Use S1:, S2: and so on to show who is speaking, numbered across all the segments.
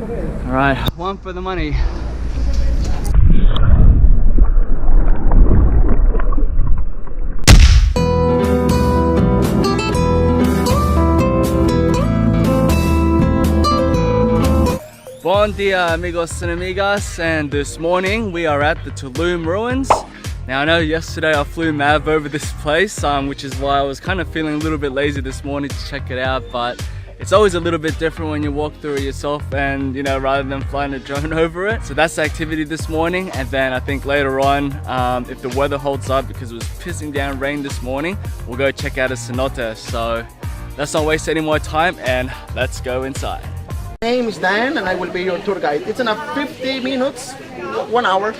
S1: All right, one for the money. Bon dia amigos and amigas, and this morning we are at the Tulum Ruins. Now I know yesterday I flew Mav over this place, which is why I was kind of feeling a little bit lazy this morning to check it out, but it's always a little bit different when you walk through it yourself and, you know, rather than flying a drone over it. So that's the activity this morning, and then I think later on, if the weather holds up, because it was pissing down rain this morning, we'll go check out a cenote. So let's not waste any more time and let's go inside.
S2: My name is Dan and I will be your tour guide. It's in a 50 minutes, 1 hour,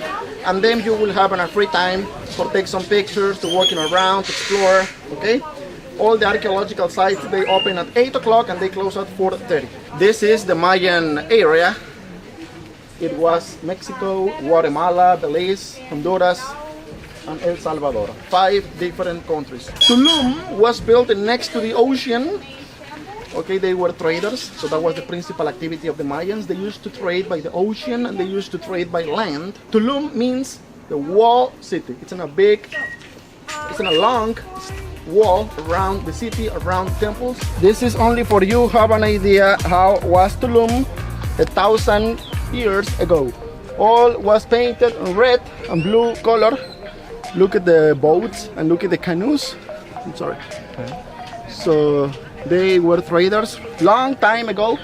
S2: and then you will have a free time for take some pictures, to walking around, to explore, okay? All the archaeological sites, they open at 8 o'clock and they close at 4:30. This is the Mayan area. It was Mexico, Guatemala, Belize, Honduras, and El Salvador. 5 different countries. Tulum was built next to the ocean. Okay, they were traders, so that was the principal activity of the Mayans. They used to trade by the ocean and they used to trade by land. Tulum means the wall city. It's in a long wall around the city, around temples. This is only for you have an idea how was Tulum 1,000 years ago. All was painted in red and blue color. Look at the boats and look at the canoes. I'm sorry. Okay. So they were traders long time ago.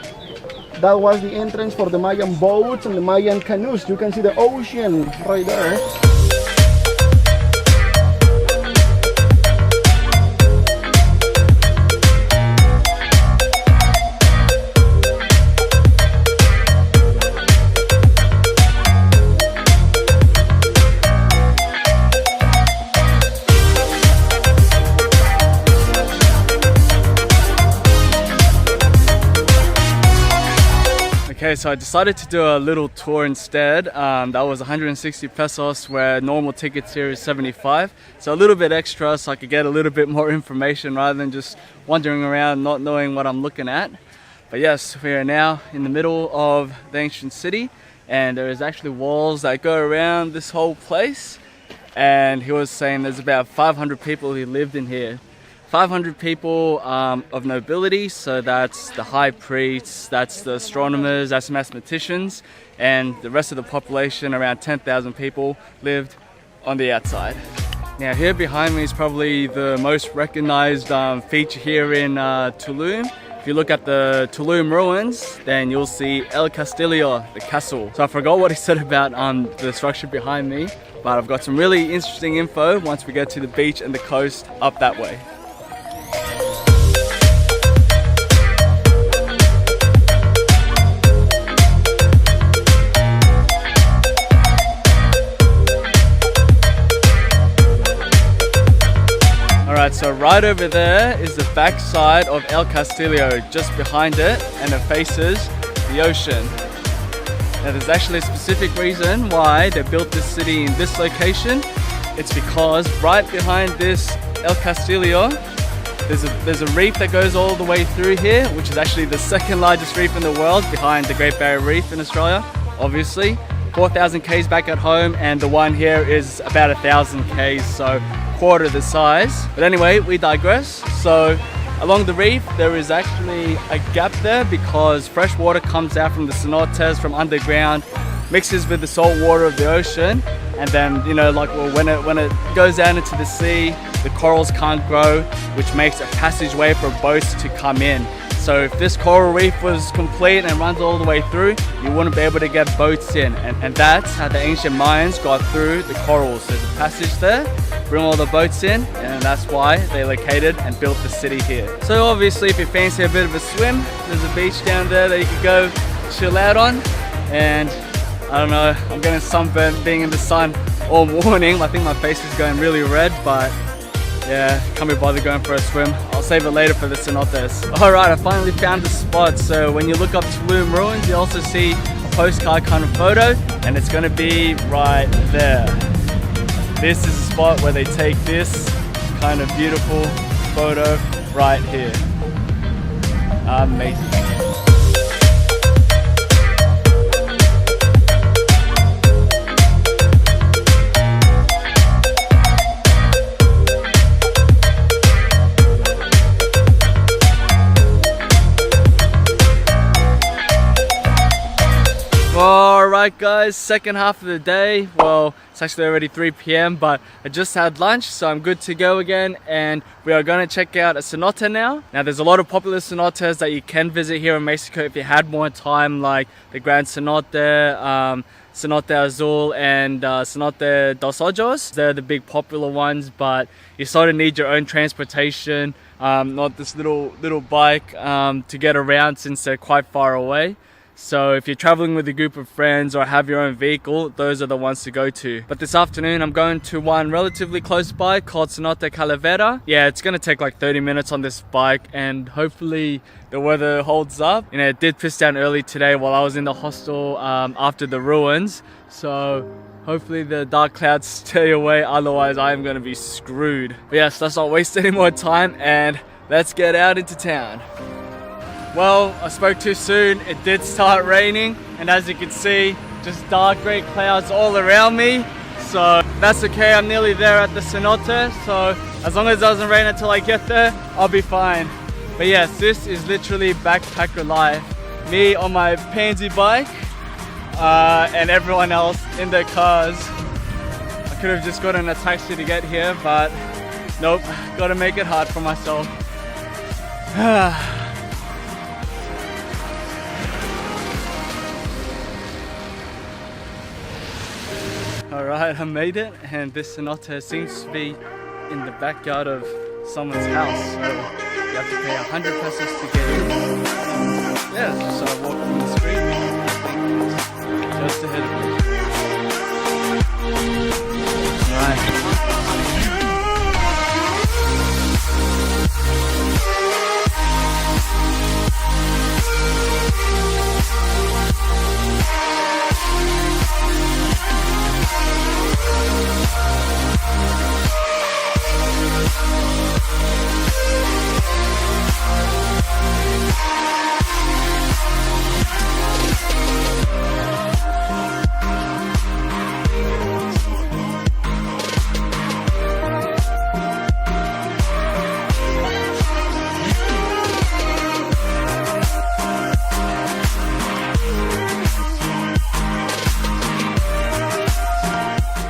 S2: That was the entrance for the Mayan boats and the Mayan canoes. You can see the ocean right there.
S1: Okay, so I decided to do a little tour instead. That was 160 pesos, where normal tickets here is 75. So a little bit extra so I could get a little bit more information rather than just wandering around not knowing what I'm looking at. But yes, we are now in the middle of the ancient city, and there is actually walls that go around this whole place. And he was saying there's about 500 people who lived in here. 500 people of nobility, so that's the high priests, that's the astronomers, that's mathematicians, and the rest of the population, around 10,000 people, lived on the outside. Now here behind me is probably the most recognized feature here in Tulum. If you look at the Tulum Ruins, then you'll see El Castillo, the castle. So I forgot what he said about the structure behind me, but I've got some really interesting info once we get to the beach and the coast up that way. Alright, so right over there is the back side of El Castillo, just behind it, and it faces the ocean. Now there's actually a specific reason why they built this city in this location. It's because right behind this El Castillo, there's a reef that goes all the way through here, which is actually the second largest reef in the world, behind the Great Barrier Reef in Australia, obviously. 4,000 k's back at home, and the one here is about 1,000 k's, so quarter the size. But anyway, we digress. So along the reef there is actually a gap there because fresh water comes out from the cenotes from underground, mixes with the salt water of the ocean, and then, you know, like, well, when it goes out into the sea, the corals can't grow, which makes a passageway for boats to come in. So if this coral reef was complete and runs all the way through, you wouldn't be able to get boats in. And that's how the ancient Mayans got through the corals. There's a passage there, bring all the boats in, and that's why they located and built the city here. So obviously if you fancy a bit of a swim, there's a beach down there that you could go chill out on. And I don't know, I'm getting sunburnt being in the sun all morning. I think my face is going really red, but yeah, can't be bothered going for a swim. I'll save it later for the cenotes. Alright, I finally found the spot. So when you look up Tulum Ruins, you also see a postcard kind of photo, and it's going to be right there. This is the spot where they take this kind of beautiful photo right here. Amazing. Alright guys, second half of the day. Well, it's actually already 3 p.m. but I just had lunch, so I'm good to go again, and we are going to check out a cenote now. Now there's a lot of popular cenotes that you can visit here in Mexico if you had more time, like the Grand Cenote, Cenote Azul, and Cenote Dos Ojos. They're the big popular ones, but you sort of need your own transportation, not this little bike to get around, since they're quite far away. So if you're traveling with a group of friends or have your own vehicle, those are the ones to go to. But this afternoon I'm going to one relatively close by called Cenote Calavera. Yeah, it's gonna take like 30 minutes on this bike, and hopefully the weather holds up. You know, it did piss down early today while I was in the hostel after the ruins. So hopefully the dark clouds stay away, otherwise I am gonna be screwed. But yes, let's not waste any more time and let's get out into town. Well, I spoke too soon. It did start raining, and as you can see, just dark grey clouds all around me. So that's okay, I'm nearly there at the cenote, so as long as it doesn't rain until I get there, I'll be fine. But yes, this is literally backpacker life. Me on my pansy bike, and everyone else in their cars. I could have just gotten a taxi to get here, but nope, gotta make it hard for myself. Alright, I made it, and this cenote seems to be in the backyard of someone's house, so you have to pay 100 pesos to get in. Yeah, just walking the street, I think just ahead of me. Right.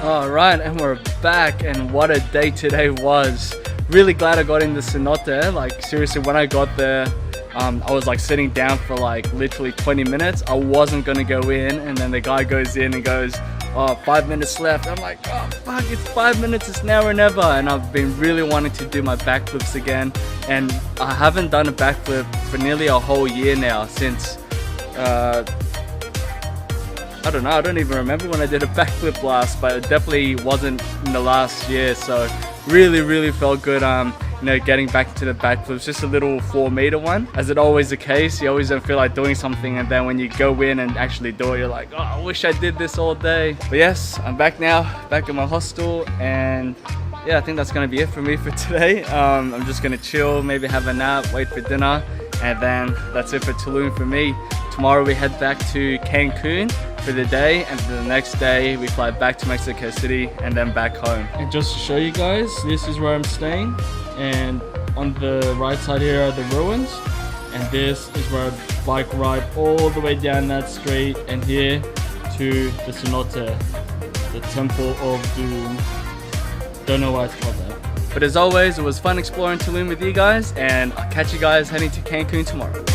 S1: Alright, and we're back, and what a day today was. Really glad I got in the cenote. Like seriously, when I got there, I was like sitting down for like literally 20 minutes. I wasn't gonna go in, and then the guy goes in and goes, oh, 5 minutes left. I'm like, oh fuck, it's 5 minutes, it's now or never. And I've been really wanting to do my backflips again, and I haven't done a backflip for nearly a whole year now, since I don't know, I don't even remember when I did a backflip last, but it definitely wasn't in the last year. So really felt good, you know, getting back into the backflips. Just a little 4-meter one, as it always the case. You always don't feel like doing something, and then when you go in and actually do it, you're like, oh, I wish I did this all day. But yes, I'm back now, back at my hostel, and yeah, I think that's gonna be it for me for today. I'm just gonna chill, maybe have a nap, wait for dinner, and then that's it for Tulum for me. Tomorrow we head back to Cancun for the day, and the next day we fly back to Mexico City and then back home. And just to show you guys, this is where I'm staying, and on the right side here are the ruins, and this is where I bike ride all the way down that street and here to the cenote, the Temple of Doom. Don't know why it's called that. But as always, it was fun exploring Tulum with you guys, and I'll catch you guys heading to Cancun tomorrow.